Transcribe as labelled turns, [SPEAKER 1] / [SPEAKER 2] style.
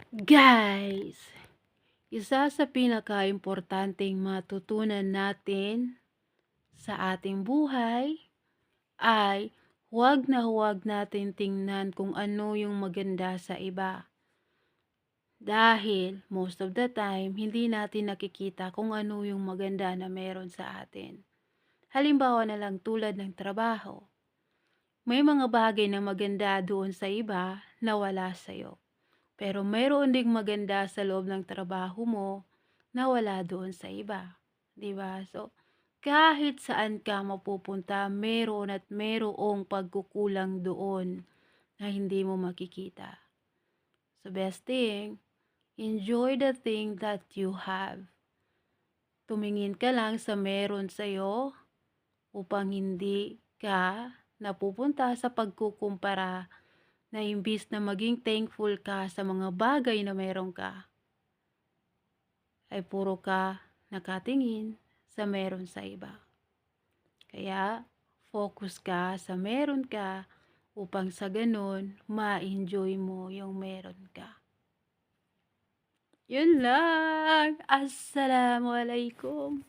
[SPEAKER 1] Guys, isa sa pinakaimportanteng matutunan natin sa ating buhay ay huwag natin tingnan kung ano yung maganda sa iba. Dahil most of the time, hindi natin nakikita kung ano yung maganda na meron sa atin. Halimbawa na lang tulad ng trabaho. May mga bagay na maganda doon sa iba na wala sa'yo. Pero mayroon ding maganda sa loob ng trabaho mo na wala doon sa iba, 'di ba? So, kahit saan ka mapupunta, meron at merong pagkukulang doon na hindi mo makikita. So, best thing, enjoy the thing that you have. Tumingin ka lang sa meron sa'yo upang hindi ka napupunta sa pagkukumpara na imbis na maging thankful ka sa mga bagay na meron ka, ay puro ka nakatingin sa meron sa iba. Kaya, focus ka sa meron ka upang sa ganun, ma-enjoy mo yung meron ka. Yun lang! Assalamualaikum!